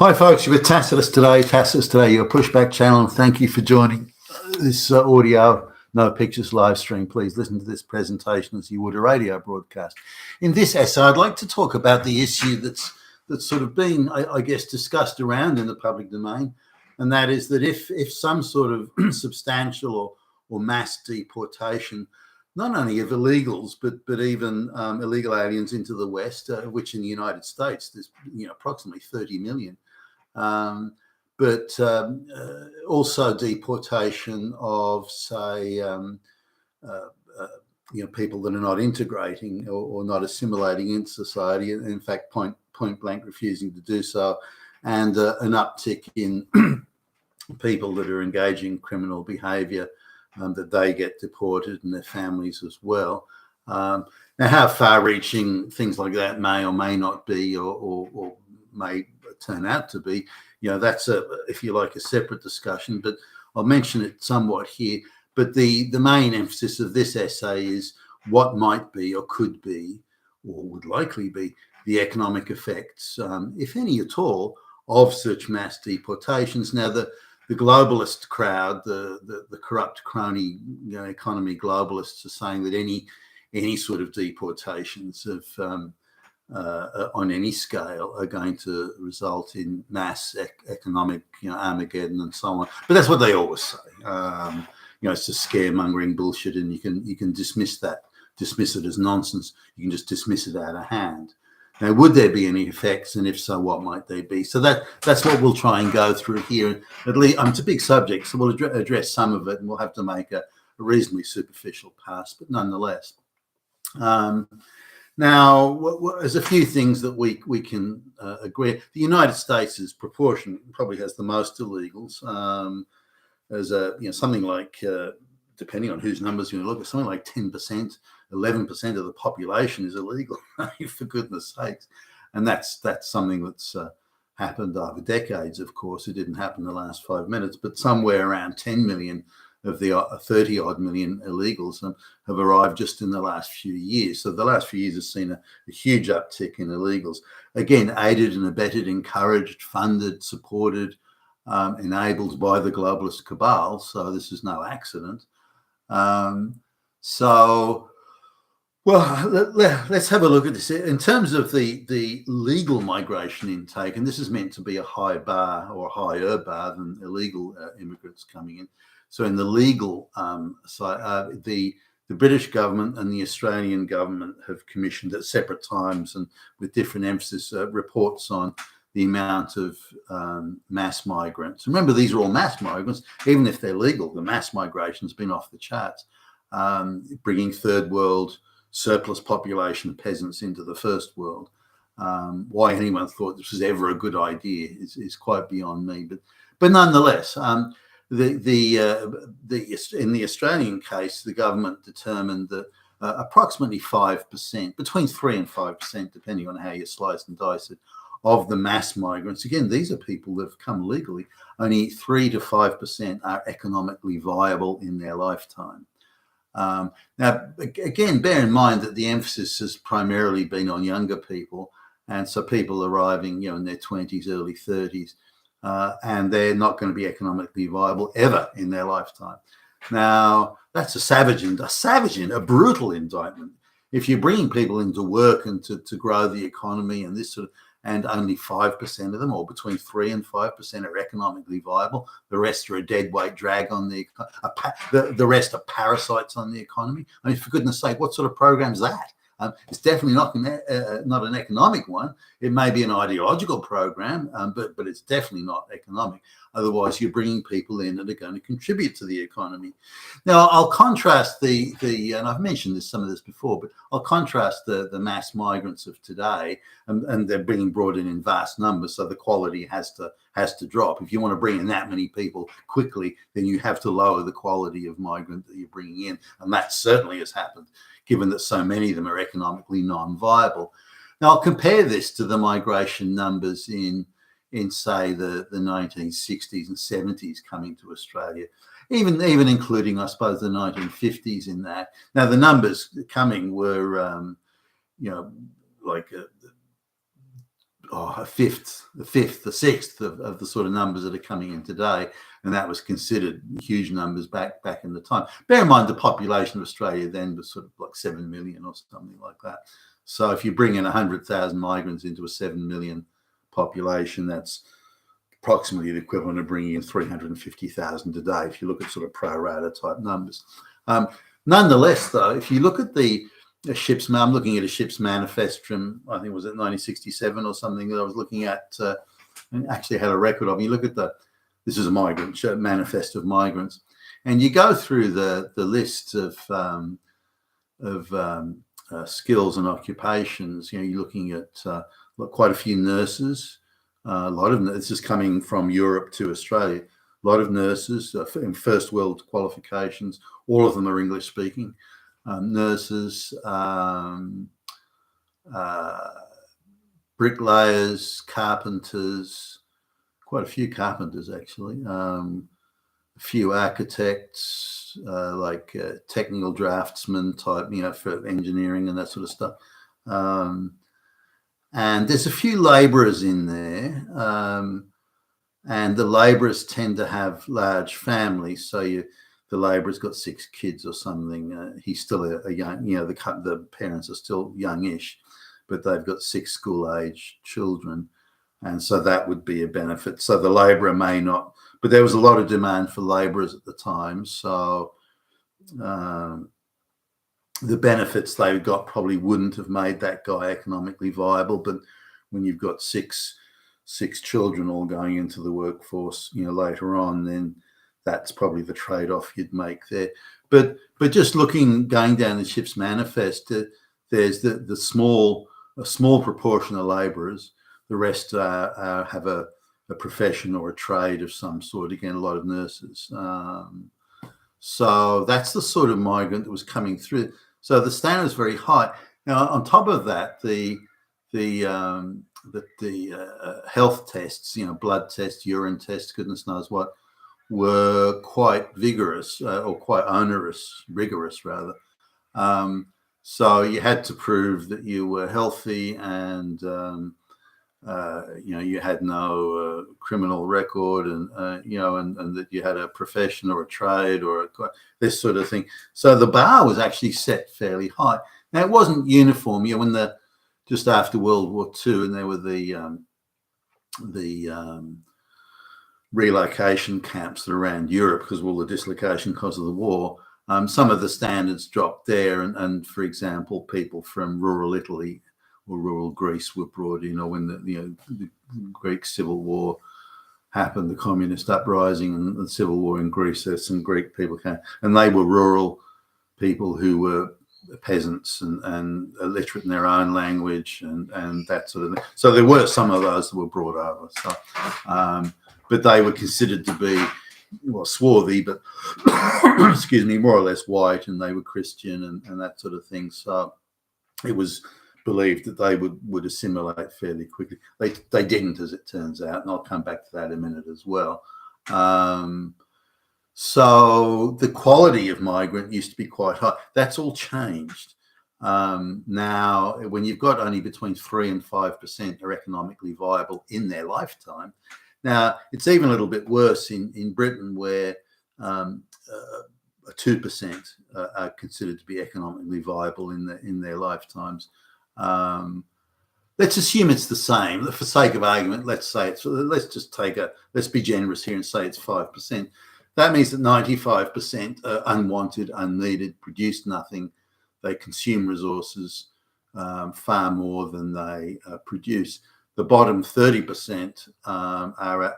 Hi, folks. You're with Tacitus today, your pushback channel. And thank you for joining this audio, no pictures live stream. Please listen to this presentation as you would a radio broadcast. In this essay, I'd like to talk about the issue that's sort of been, I guess, discussed around in the public domain, and that is that if some sort of substantial or mass deportation, not only of illegals, but even illegal aliens into the West, which in the United States there's approximately 30 million, but also deportation of, say, people that are not integrating or not assimilating into society, in fact, point blank refusing to do so, and an uptick in people that are engaging in criminal behaviour, that they get deported and their families as well. Now, how far-reaching things like that may or may not be, or may turn out to be, that's if you like, a separate discussion. But I'll mention it somewhat here. But the main emphasis of this essay is what might be or could be or would likely be the economic effects, if any at all, of such mass deportations. Now, the globalist crowd, the corrupt crony economy globalists, are saying that any sort of deportations of on any scale are going to result in mass economic Armageddon and so on. But that's what they always say. It's just scaremongering bullshit, and you can dismiss it as nonsense. You can just dismiss it out of hand. Now, would there be any effects, and if so, what might they be? So that's what we'll try and go through here. At least, it's a big subject, so we'll address some of it, and we'll have to make a reasonably superficial pass, but nonetheless. Now, there's a few things that we can agree. The United States is probably has the most illegals. There's something like, depending on whose numbers you look at, something like 10%, 11% of the population is illegal, for goodness sakes. And that's something that's happened over decades, of course. It didn't happen in the last 5 minutes, but somewhere around 10 million of the 30-odd million illegals have arrived just in the last few years. So the last few years have seen a huge uptick in illegals. Again, aided and abetted, encouraged, funded, supported, enabled by the globalist cabal. So this is no accident. Let's have a look at this. In terms of the legal migration intake, and this is meant to be a high bar or a higher bar than illegal immigrants coming in. So in the legal side, the British government and the Australian government have commissioned at separate times and with different emphasis reports on the amount of mass migrants. Remember, these are all mass migrants. Even if they're legal, the mass migration has been off the charts, bringing third world surplus population peasants into the first world. Why anyone thought this was ever a good idea is quite beyond me. But nonetheless, in the Australian case, the government determined that approximately 5%, between 3 and 5%, depending on how you slice and dice it, of the mass migrants, again, these are people that have come legally, only 3 to 5% are economically viable in their lifetime. Now, again, bear in mind that the emphasis has primarily been on younger people, and so people arriving, in their 20s, early 30s, and they're not going to be economically viable ever in their lifetime. Now, that's a brutal indictment. If you're bringing people into work and to grow the economy and this sort of, and only 5% of them, or between 3 and 5%, are economically viable. The rest are a deadweight drag on the rest are parasites on the economy. I mean, for goodness sake, what sort of program is that? It's definitely not an economic one. It may be an ideological program, but it's definitely not economic. Otherwise, you're bringing people in that are going to contribute to the economy. Now, I'll contrast and I've mentioned some of this before, but I'll contrast the mass migrants of today, and they're being brought in vast numbers, so the quality has to drop. If you want to bring in that many people quickly, then you have to lower the quality of migrant that you're bringing in, and that certainly has happened, given that so many of them are economically non-viable. Now, I'll compare this to the migration numbers in say, the 1960s and 70s coming to Australia, even including, I suppose, the 1950s in that. Now, the numbers coming were, a fifth, the sixth of the sort of numbers that are coming in today, and that was considered huge numbers back in the time. Bear in mind the population of Australia then was sort of like 7 million or something like that. So if you bring in 100,000 migrants into a 7 million population, that's approximately the equivalent of bringing in 350,000 a day, if you look at sort of pro rata type numbers. Nonetheless, though, if you look at I'm looking at a ship's manifest from, I think it was at 1967 or something that I was looking at, and actually had a record of. You look at this is a migrant manifest of migrants, and you go through the list of skills and occupations. You know, you're looking at quite a few nurses. A lot of this is coming from Europe to Australia. A lot of nurses in first world qualifications. All of them are English speaking. Nurses, bricklayers, carpenters, quite a few carpenters actually, a few architects, technical draftsmen type, you know, for engineering and that sort of stuff. And there's a few labourers in there, and the labourers tend to have large families. So the labourer's got 6 kids or something. He's still a young, you know, the parents are still youngish, but they've got 6 school-age children, and so that would be a benefit. So the labourer may not, but there was a lot of demand for labourers at the time, so the benefits they got probably wouldn't have made that guy economically viable. But when you've got six children all going into the workforce, you know, later on, then that's probably the trade-off you'd make there. But just going down the ship's manifest, there's a small proportion of labourers. The rest have a profession or a trade of some sort. Again, a lot of nurses. So that's the sort of migrant that was coming through. So the standard is very high. Now, on top of that, the health tests, you know, blood tests, urine tests, goodness knows what, were quite vigorous or quite rigorous rather. So you had to prove that you were healthy and you know, you had no criminal record, and you know, and that you had a profession or a trade or this sort of thing. So the bar was actually set fairly high. Now it wasn't uniform. You know, when just after World War II, and there were the relocation camps around Europe because of all the dislocation because of the war. Some of the standards dropped there, and for example, people from rural Italy or rural Greece were brought in, or when the Greek Civil War happened, the communist uprising and the civil war in Greece, there's some Greek people came, and they were rural people who were peasants and illiterate in their own language and that sort of thing. So there were some of those that were brought over. So, but they were considered to be, well, swarthy, but excuse me, more or less white, and they were Christian and that sort of thing. So it was believed that they would assimilate fairly quickly. They didn't, as it turns out, and I'll come back to that in a minute as well. So the quality of migrant used to be quite high. That's all changed. Now, when you've got only between 3 and 5% are economically viable in their lifetime. Now, it's even a little bit worse in Britain, where 2% are considered to be economically viable in their lifetimes. Let's assume it's the same. For sake of argument, let's be generous here and say it's 5%. That means that 95% are unwanted, unneeded, produce nothing. They consume resources far more than they produce. The bottom 30% are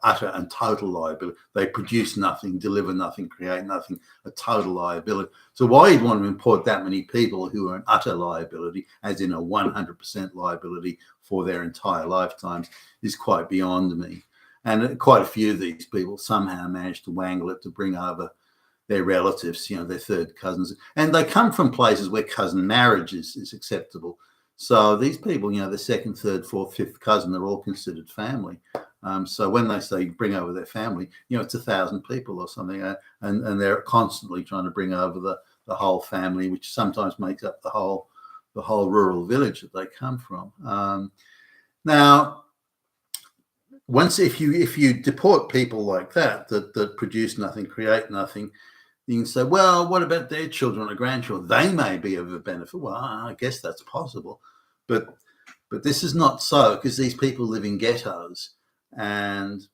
utter and total liability. They produce nothing, deliver nothing, create nothing, a total liability. So why you'd want to import that many people who are an utter liability, as in a 100% liability for their entire lifetimes, is quite beyond me. And quite a few of these people somehow managed to wangle it to bring over their relatives, you know, their third cousins. And they come from places where cousin marriage is acceptable. So these people, you know, the second, third, fourth, fifth cousin, they're all considered family. So when they say bring over their family, you know, it's 1,000 people or something, and they're constantly trying to bring over the whole family, which sometimes makes up the whole rural village that they come from. Now, once if you deport people like that produce nothing, create nothing, you can say, well, what about their children or grandchildren? They may be of a benefit. Well, I guess that's possible, but this is not so, because these people live in ghettos and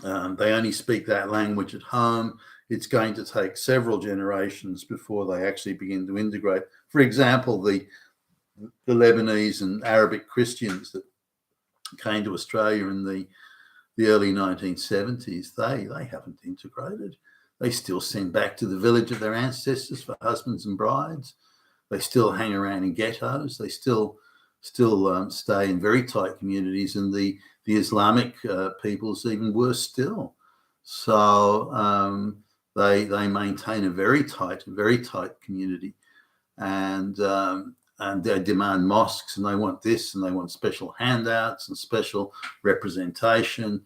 they only speak that language at home. It's going to take several generations before they actually begin to integrate. For example, the Lebanese and Arabic Christians that came to Australia in the early 1970s, they haven't integrated. They still send back to the village of their ancestors for husbands and brides. They still hang around in ghettos. They still stay in very tight communities, and the Islamic peoples even worse still. So they maintain a very tight community, and they demand mosques, and they want this, and they want special handouts and special representation,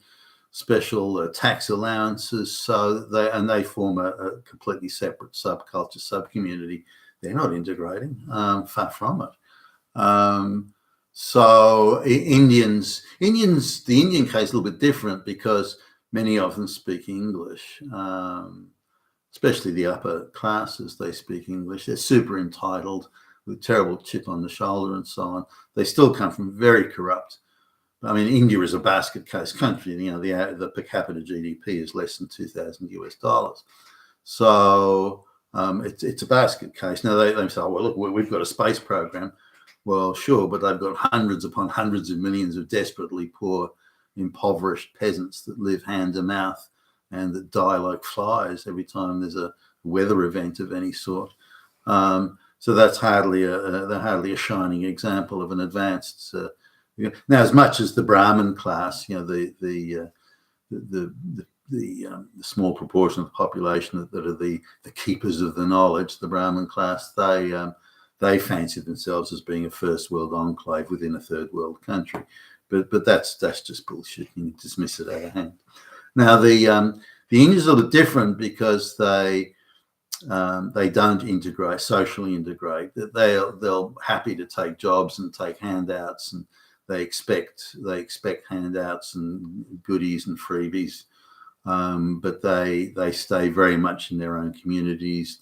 special tax allowances. So they form a completely separate subculture, subcommunity. They're not integrating, far from it. So Indians, the Indian case is a little bit different because many of them speak English, especially the upper classes. They speak English. They're super entitled, with a terrible chip on the shoulder and so on. They still come from very corrupt. I mean, India is a basket case country. You know, the per capita GDP is less than $2,000. So it's a basket case. Now they say, oh, well, look, we've got a space program. Well, sure, but they've got hundreds upon hundreds of millions of desperately poor, impoverished peasants that live hand to mouth and that die like flies every time there's a weather event of any sort. So that's hardly a shining example of an advanced. Now, as much as the Brahmin class, you know, the small proportion of the population that are the keepers of the knowledge, the Brahmin class, they fancy themselves as being a first world enclave within a third world country, but that's just bullshit. You dismiss it out of hand. Now the Indians are different because they don't integrate, socially integrate. They're happy to take jobs and take handouts, and they expect handouts and goodies and freebies, but they stay very much in their own communities.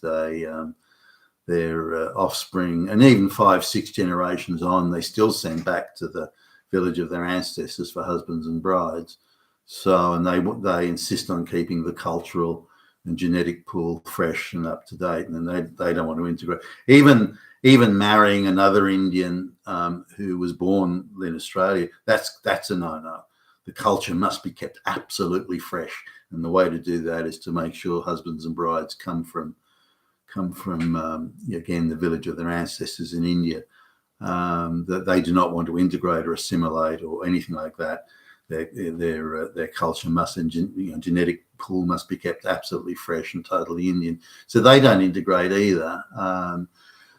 Their offspring, and even 5-6 generations on, they still send back to the village of their ancestors for husbands and brides. So, and they insist on keeping the cultural and genetic pool fresh and up to date, and they don't want to integrate. Even marrying another Indian who was born in Australia, that's a no-no. The culture must be kept absolutely fresh, and the way to do that is to make sure husbands and brides come from again the village of their ancestors in India. That they do not want to integrate or assimilate or anything like that. Their culture must, and genetic pool must be kept absolutely fresh and totally Indian. So they don't integrate either.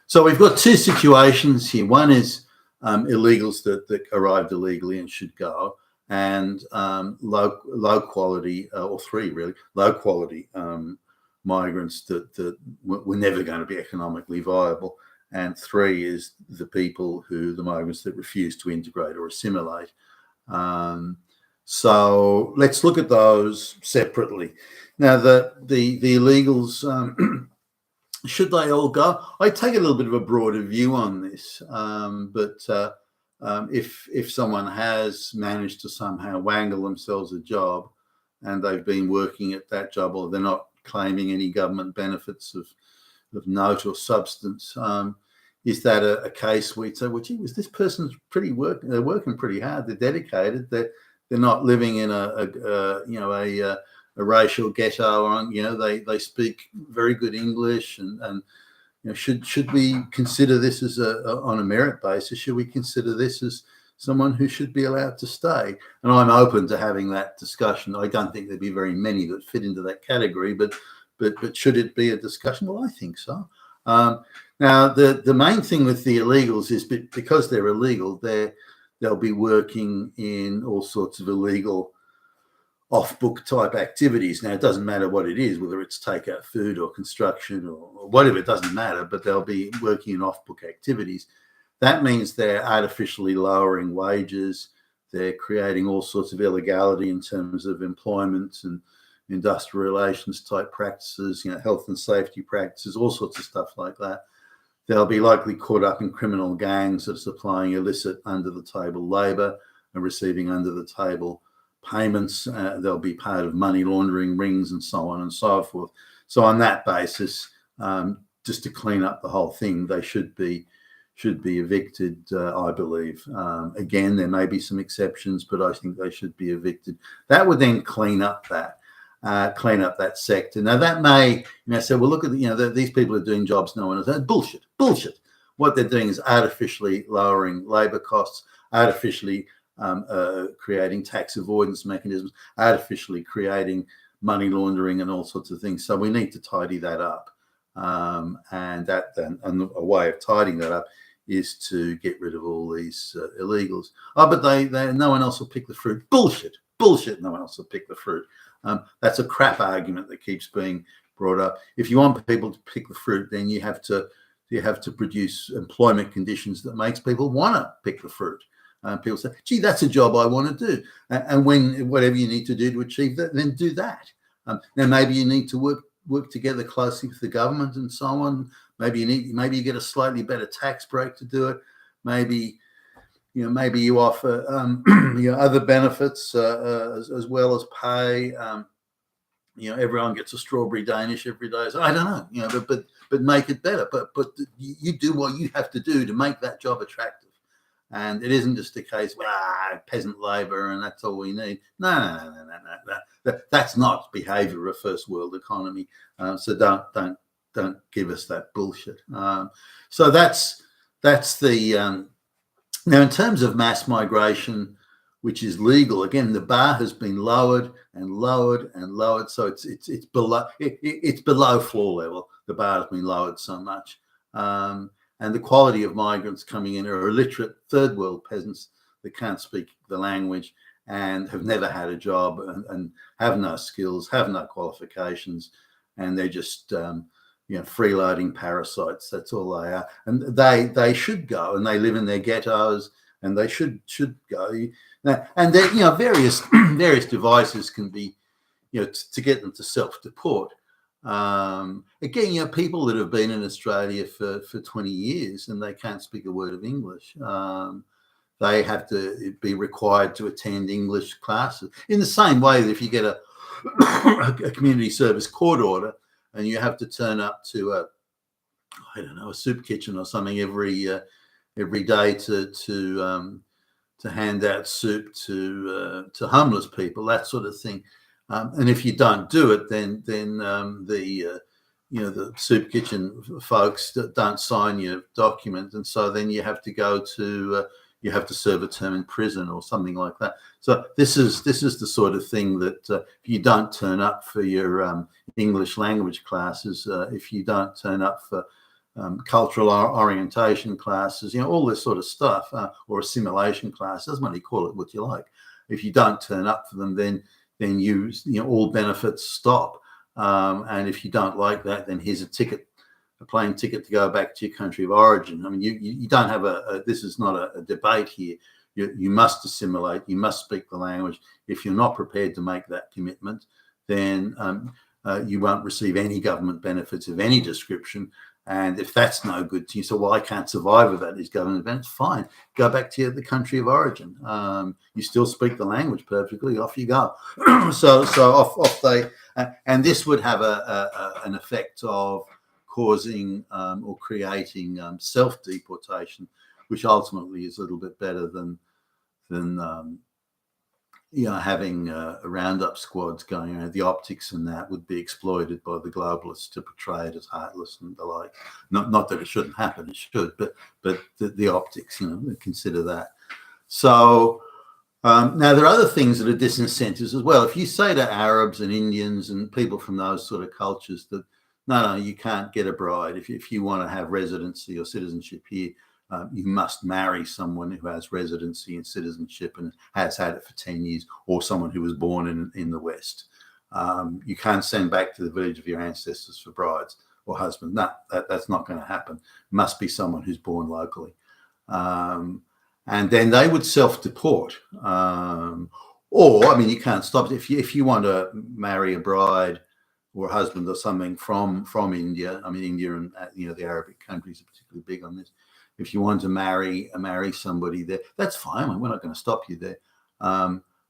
So we've got two situations here. One is illegals that arrived illegally and should go, and low quality, or three really, low quality migrants that were never going to be economically viable. And three is the migrants that refuse to integrate or assimilate. So let's look at those separately. Now, the illegals, should they all go? I take a little bit of a broader view on this, but if someone has managed to somehow wangle themselves a job and they've been working at that job, or they're not claiming any government benefits of note or substance, is that a case where say, well, gee, this person's they're working pretty hard, they're dedicated, they're not living in a racial ghetto, or they speak very good English, and should we consider this as on a merit basis? Should we consider this as someone who should be allowed to stay? And I'm open to having that discussion. I don't think there'd be very many that fit into that category, but should it be a discussion? Well, I think so. Now, the main thing with the illegals is because they're illegal, they'll be working in all sorts of illegal off-book type activities. Now, it doesn't matter what it is, whether it's takeout food or construction or whatever, it doesn't matter, but they'll be working in off-book activities. that means they're artificially lowering wages. They're creating all sorts of illegality in terms of employment and industrial relations type practices, health and safety practices, all sorts of stuff like that. They'll be likely caught up in criminal gangs that are supplying illicit under-the-table labour and receiving under-the-table payments. They'll be part of money laundering rings and so on and so forth. So on that basis, just to clean up the whole thing, they should be evicted, I believe. Again, there may be some exceptions, but I think they should be evicted. That would then clean up that sector. Now that may, say, well, look at these people are doing jobs no one has done. Bullshit. What they're doing is artificially lowering labour costs, artificially creating tax avoidance mechanisms, artificially creating money laundering and all sorts of things. So we need to tidy that up. And a way of tidying that up is to get rid of all these illegals. Oh, but no one else will pick the fruit. Bullshit. No one else will pick the fruit. That's a crap argument that keeps being brought up. If you want people to pick the fruit, then you have to produce employment conditions that makes people want to pick the fruit. People say, gee, that's a job I want to do. And when whatever you need to do to achieve that, then do that. Now, maybe you need to work together closely with the government and so on. Maybe you get a slightly better tax break to do it. Maybe you offer other benefits as well as pay. Everyone gets a strawberry Danish every day. So I don't know, but make it better. But you do what you have to do to make that job attractive. And it isn't just a case of peasant labour and that's all we need. No. That's not behaviour of a first world economy. So don't give us that bullshit. So that's the now in terms of mass migration, which is legal. Again, the bar has been lowered and lowered and lowered. So it's below floor level. The bar has been lowered so much. And the quality of migrants coming in are illiterate third world peasants that can't speak the language and have never had a job and have no skills, have no qualifications, and they're just freeloading parasites. That's all they are. And they should go, and they live in their ghettos, and they should go. And there, various devices can be, to get them to self-deport. Again, people that have been in Australia for 20 years and they can't speak a word of English. They have to be required to attend English classes in the same way that if you get a community service court order and you have to turn up to a soup kitchen or something every day to hand out soup to homeless people, that sort of thing. And if you don't do it, then the soup kitchen folks don't sign your document, and so then you have to go to you have to serve a term in prison or something like that. So this is the sort of thing that if you don't turn up for your English language classes, if you don't turn up for cultural orientation classes, all this sort of stuff, or assimilation classes, doesn't matter, you call it what you like. If you don't turn up for them, then all benefits stop. And if you don't like that, then here's a plane ticket to go back to your country of origin. I mean, you don't have this is not a debate here. You must assimilate. You must speak the language. If you're not prepared to make that commitment, then you won't receive any government benefits of any description. And if that's no good to you, so I can't survive without these government benefits, fine. Go back to the country of origin. You still speak the language perfectly. Off you go. so off they. And this would have an effect of causing or creating self-deportation, which ultimately is a little bit better than having roundup squads going around. The optics in that would be exploited by the globalists to portray it as heartless and the like. Not that it shouldn't happen, it should, but the optics, consider that. So now there are other things that are disincentives as well. If you say to Arabs and Indians and people from those sort of cultures that no, you can't get a bride if you want to have residency or citizenship here. You must marry someone who has residency and citizenship and has had it for 10 years, or someone who was born in the West. You can't send back to the village of your ancestors for brides or husbands. No, that's not going to happen. Must be someone who's born locally. and then they would self-deport. Or, I mean, you can't stop it. If you want to marry a bride or a husband or something from India, I mean, India and the Arabic countries are particularly big on this. If you want to marry somebody there, that's fine. We're not going to stop you there.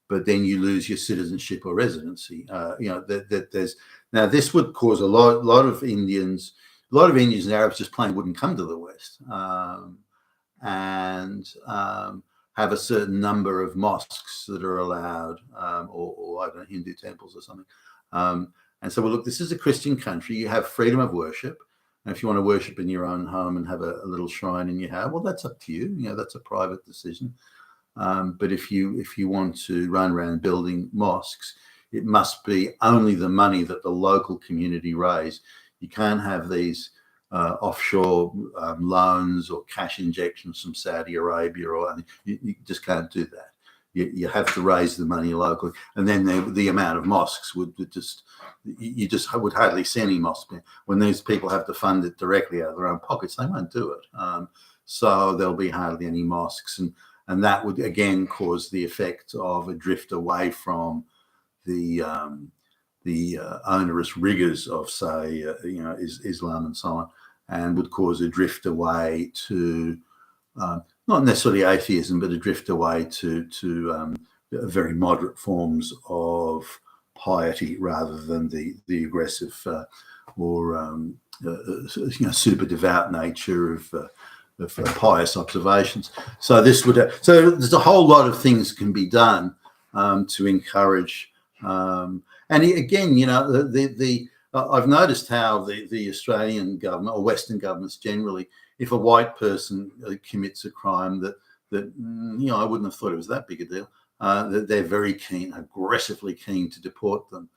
But then you lose your citizenship or residency. There's now this would cause a lot of Indians and Arabs just plain wouldn't come to the West, and have a certain number of mosques that are allowed, or I don't know, Hindu temples or something. And so, well, look, this is a Christian country. You have freedom of worship. And if you want to worship in your own home and have a little shrine in your house, well, that's up to you. That's a private decision. But if you want to run around building mosques, it must be only the money that the local community raise. You can't have these offshore loans or cash injections from Saudi Arabia, or you just can't do that. You have to raise the money locally, and then the amount of mosques would would hardly see any mosques. When these people have to fund it directly out of their own pockets, they won't do it. So there'll be hardly any mosques, and that would again cause the effect of a drift away from the onerous rigors of, say, Islam and so on, and would cause a drift away to not necessarily atheism, but a drift away to very moderate forms of piety rather than the aggressive or super devout nature of pious observations. So this would so there's a whole lot of things can be done to encourage. And again, I've noticed how the Australian government or Western governments generally, if a white person commits a crime that I wouldn't have thought it was that big a deal, that they're very keen, aggressively keen to deport them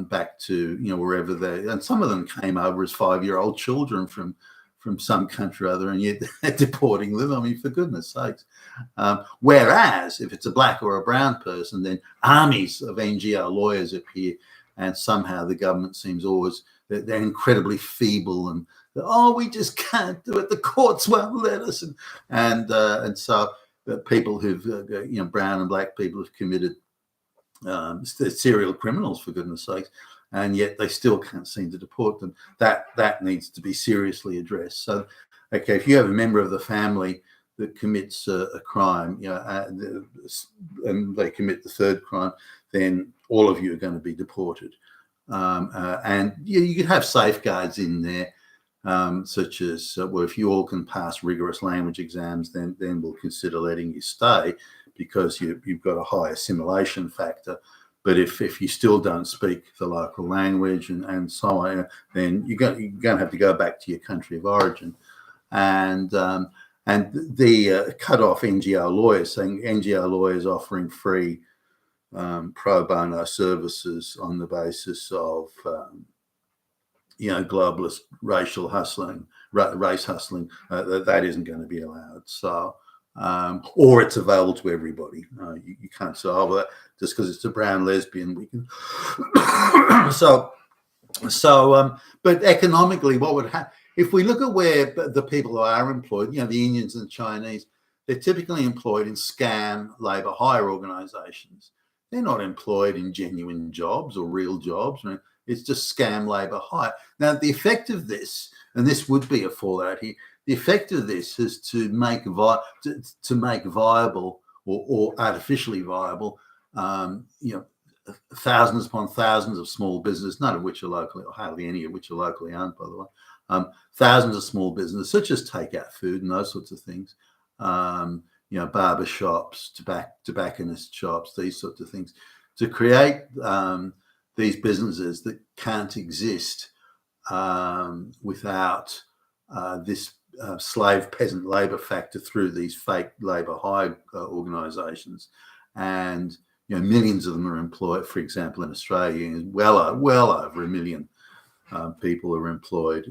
back to wherever they. And some of them came over as 5-year-old children from some country or other, and yet they're deporting them. I mean, for goodness sakes. Whereas if it's a black or a brown person, then armies of NGO lawyers appear, and somehow the government seems always they're incredibly feeble and we just can't do it. The courts won't let us, and so people who've brown and black people have committed serial criminals, for goodness sakes, and yet they still can't seem to deport them. That needs to be seriously addressed. So, okay, if you have a member of the family that commits a crime, and they commit the third crime, then all of you are going to be deported. And you could have safeguards in there, such as, well, if you all can pass rigorous language exams, then we'll consider letting you stay because you've got a high assimilation factor. But if you still don't speak the local language and so on, then you're going to have to go back to your country of origin. And the cut off NGO lawyers, saying NGO lawyers offering free pro bono services on the basis of globalist racial hustling, race hustling, that isn't going to be allowed. So, or it's available to everybody. You can't say, well, just because it's a brown lesbian, we can. But economically, what would happen if we look at where the people who are employed, the Indians and the Chinese, they're typically employed in scam labour hire organisations. They're not employed in genuine jobs or real jobs. It's just scam labour hire. Now, the effect of this, and this would be a fallout here, the effect of this is to make viable or artificially viable, thousands upon thousands of small businesses, none of which are locally, or hardly any of which are locally owned, by the way. Thousands of small businesses, such as takeout food and those sorts of things. Barber shops, tobacconist shops, these sorts of things, to create these businesses that can't exist without this slave peasant labour factor through these fake labour hire organisations. And millions of them are employed. For example, in Australia, well over 1 million people are employed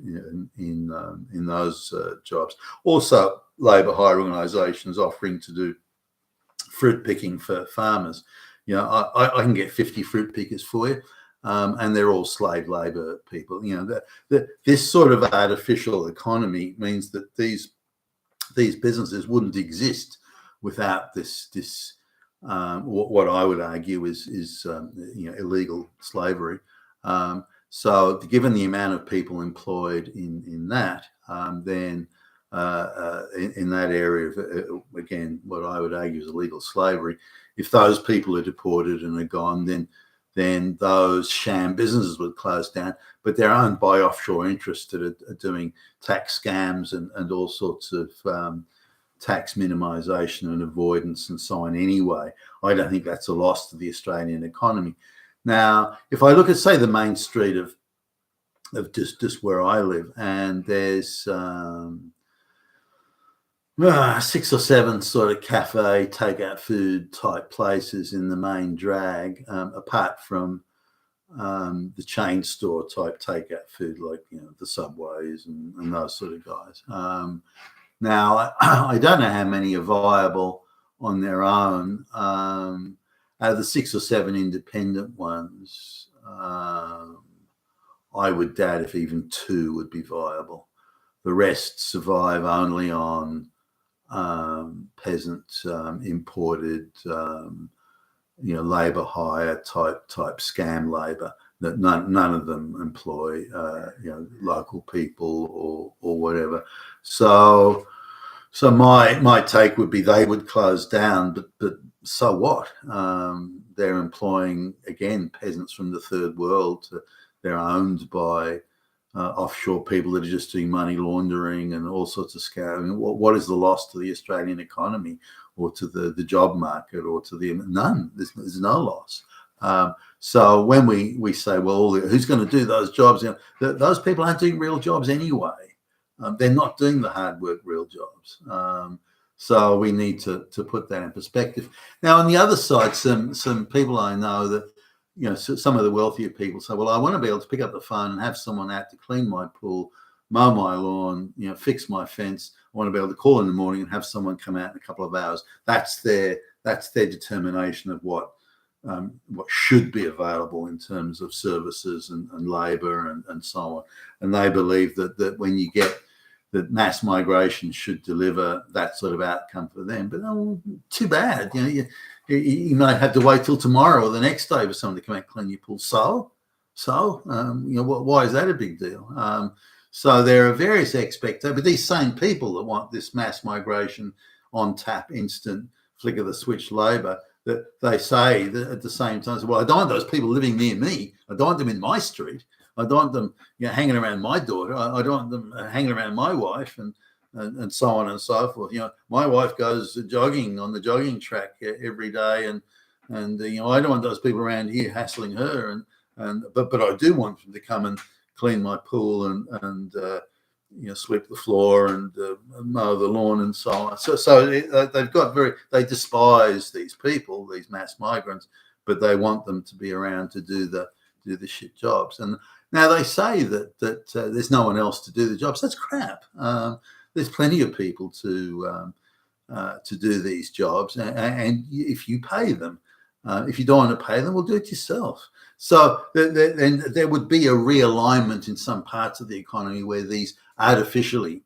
in those jobs. Also, labour hire organisations offering to do fruit picking for farmers. I can get 50 fruit pickers for you, and they're all slave labour people. This sort of artificial economy means that these these businesses wouldn't exist without this what I would argue is illegal slavery. So given the amount of people employed in that, then in that area of, again, what I would argue is illegal slavery, if those people are deported and are gone, then those sham businesses would close down, but they're owned by offshore interests that are doing tax scams and all sorts of tax minimisation and avoidance and so on anyway. I don't think that's a loss to the Australian economy. Now, if I look at, say, the main street of just where I live, and there's 6 or 7 sort of cafe, takeout food type places in the main drag, apart from the chain store type takeout food, like the Subways and those sort of guys. Now, I don't know how many are viable on their own. Out of the 6 or 7 independent ones, I would doubt if even 2 would be viable. The rest survive only on peasant imported, labour hire type scam labour. That none of them employ local people or whatever. So my take would be they would close down, but so what? They're employing, again, peasants from the third world. They're owned by offshore people that are just doing money laundering and all sorts of scamming. What is the loss to the Australian economy or to the job market or to none? There's no loss. So when we say, well, who's going to do those jobs? Those people aren't doing real jobs anyway. They're not doing the hard work, real jobs. So we need to put that in perspective. Now, on the other side, some people I know that, some of the wealthier people say, well, I want to be able to pick up the phone and have someone out to clean my pool, mow my lawn, fix my fence. I want to be able to call in the morning and have someone come out in a couple of hours. That's their determination of what should be available in terms of services and labour and so on. And they believe that when you get that mass migration should deliver that sort of outcome for them. But too bad. You might have to wait till tomorrow or the next day for someone to come out and clean your pool. Why is that a big deal? So there are various expectations, but these same people that want this mass migration on tap, instant flick of the switch labour, that they say that at the same time, well, I don't want those people living near me. I don't want them in my street. I don't want them hanging around my daughter. I don't want them hanging around my wife and so on and so forth. My wife goes jogging on the jogging track every day, and I don't want those people around here hassling her. But I do want them to come and clean my pool and sweep the floor and mow the lawn and so on. So they've got they despise these people, these mass migrants, but they want them to be around to do the shit jobs. And now they say that there's no one else to do the jobs. That's crap. There's plenty of people to do these jobs, and if you pay them, if you don't want to pay them, well, do it yourself. So then there would be a realignment in some parts of the economy where these artificial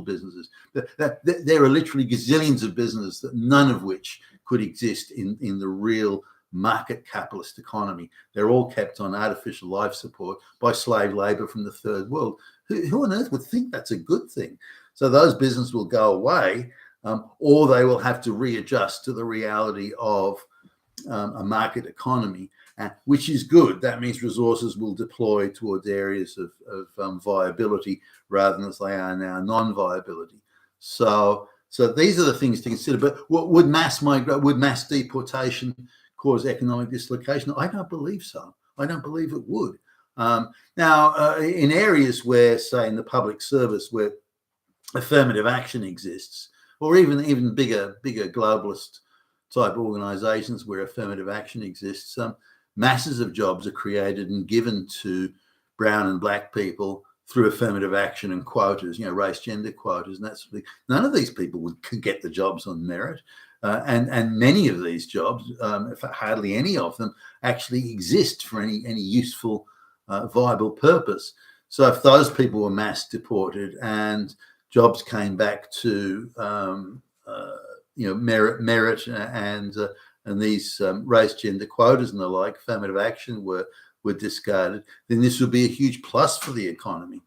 businesses, there are literally gazillions of businesses that none of which could exist in the real market capitalist economy. They're all kept on artificial life support by slave labor from the third world. Who on earth would think that's a good thing? So those businesses will go away, or they will have to readjust to the reality of a market economy, which is good. That means resources will deploy towards areas of viability rather than as they are now, non-viability. So these are the things to consider. But would mass deportation cause economic dislocation? I don't believe so. I don't believe it would. Now, in areas where, say, in the public service, where affirmative action exists, or even bigger globalist type organisations where affirmative action exists, masses of jobs are created and given to brown and black people through affirmative action and quotas, race, gender quotas, and that sort of thing. None of these people could get the jobs on merit. And many of these jobs, hardly any of them, actually exist for any useful, viable purpose. So if those people were mass deported and jobs came back to merit and these race gender quotas and the like, affirmative action were discarded, then this would be a huge plus for the economy.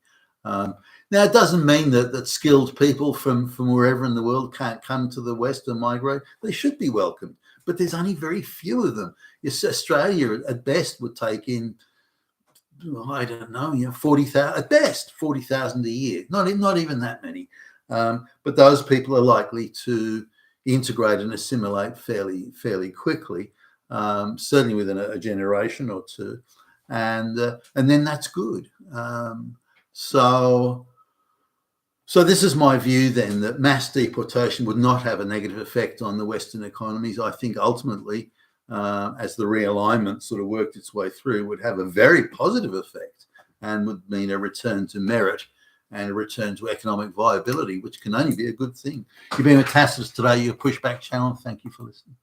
Now, it doesn't mean that skilled people from wherever in the world can't come to the West and migrate. They should be welcomed, but there's only very few of them. Yes, Australia at best would take in, I don't know, 40,000 at best, 40,000 a year. Not even that many. But those people are likely to integrate and assimilate fairly quickly, certainly within a generation or two, and then that's good. So this is my view then, that mass deportation would not have a negative effect on the Western economies. I think ultimately, as the realignment sort of worked its way through, would have a very positive effect and would mean a return to merit and a return to economic viability, which can only be a good thing. You've been with Tacitus today, your Pushback channel. Thank you for listening.